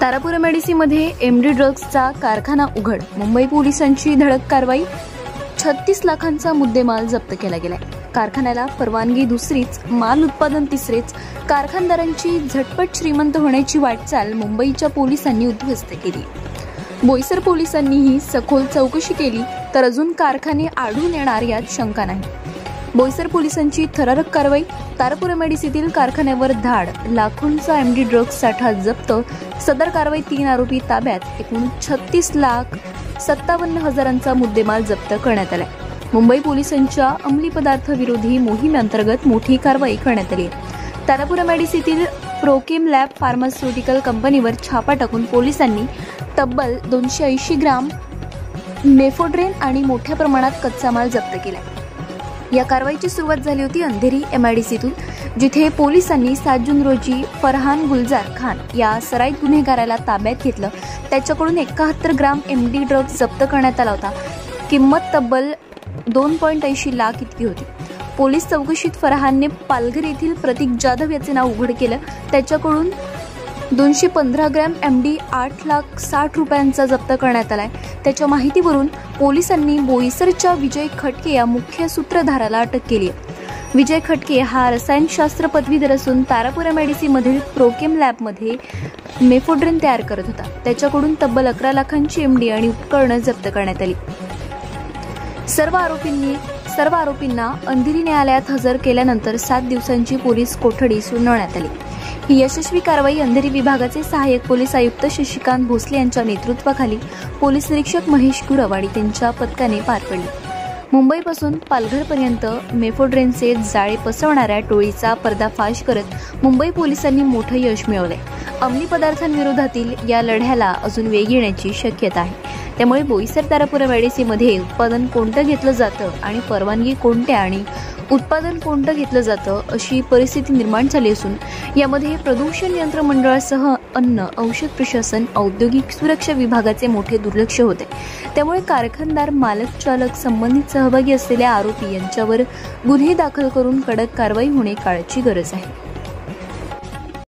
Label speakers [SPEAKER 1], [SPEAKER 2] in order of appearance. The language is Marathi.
[SPEAKER 1] तारापूर एमआयडीसीमध्ये एमडी ड्रग्सचा कारखाना उघड. मुंबई पोलिसांची धडक कारवाई. 36 लाखांचा मुद्देमाल जप्त केला गेलाय. कारखान्याला परवानगी दुसरीच, माल उत्पादन तिसरेच. कारखानदारांची झटपट श्रीमंत होण्याची वाटचाल मुंबईच्या पोलिसांनी उद्ध्वस्त केली. बोईसर पोलिसांनीही सखोल चौकशी केली तर अजून कारखाने आढळून येणार यात शंका नाही. बोईसर पोलिसांची थरारक कारवाई. तारापूर एमआयडीसीतील कारखान्यावर धाड. लाखोंचा एमडी ड्रग्स साठा जप्त. सदर कारवाई 3 आरोपी ताब्यात. एकूण 36,57,000चा मुद्देमाल जप्त करण्यात आलाय. मुंबई पोलिसांच्या अंमली पदार्थ विरोधी मोहिमेअंतर्गत मोठी कारवाई करण्यात आली. तारापूर एमआयडीसीतील प्रोकेम लॅब फार्मास्युटिकल कंपनीवर छापा टाकून पोलिसांनी तब्बल 280 ग्राम मेफोड्रेन आणि मोठ्या प्रमाणात कच्चा माल जप्त केलाय. या कारवाईची सुरुवात झाली होती अंधेरी एमआयडीसीतून, जिथे पोलिसांनी 7 जून रोजी फरहान गुलजार खान या सराईत गुन्हेगाराला ताब्यात घेतलं. त्याच्याकडून 71 ग्राम एमडी ड्रग्ज जप्त करण्यात आला होता. किंमत तब्बल 2.80 लाख इतकी होती. पोलीस चौकशीत फरहानने पालघर येथील प्रतीक जाधव याचे नाव उघड केलं. त्याच्याकडून 215 ग्रॅम एमडी 8,60,000 जप्त करण्यात आलाय. त्याच्या माहितीवरून पोलिसांनी बोईसरच्या विजय खटके या मुख्य सूत्रधाराला अटक केली आहे. विजय खटके हा रसायनशास्त्र पदवीधर असून तारापूर एमआयडीसीमधील प्रोकेम लॅबमध्ये मेफोड्रेन तयार करत होता. त्याच्याकडून तब्बल 11 लाखांची एमडी आणि उपकरणं जप्त करण्यात आली. सर्व आरोपींना अंधेरी न्यायालयात हजर केल्यानंतर 7 दिवसांची पोलीस कोठडी सुनावण्यात आली. ही यशस्वी कारवाई अंधेरी विभागाचे सहाय्यक पोलीस आयुक्त शशिकांत भोसले यांच्या नेतृत्वाखाली पोलीस निरीक्षक महेश गुरवाडी यांच्या पथकाने पार पडली. मुंबईपासून पालघरपर्यंत मेफोड्रेनचे जाळे पसरवणाऱ्या टोळीचा पर्दाफाश करत मुंबई पोलिसांनी मोठं यश मिळवलंय. अंमली पदार्थांविरोधातील या लढ्याला अजून वेग येण्याची शक्यता आहे. त्यामुळे बोईसर तारापूर एमआयडीसीमध्ये उत्पादन कोणतं घेतलं जातं आणि परवानगी कोणत्या आणि उत्पादन कोणतं घेतलं जातं अशी परिस्थिती निर्माण झाली असून यामध्ये प्रदूषण नियंत्रण मंडळासह अन्न, औषध प्रशासन, औद्योगिक सुरक्षा विभागाचे मोठे दुर्लक्ष होते. त्यामुळे कारखानदार, मालक, चालक, संबंधित सहभागी असलेल्या आरोपी यांच्यावर गुन्हे दाखल करून कडक कारवाई होणे काळाची गरज आहे.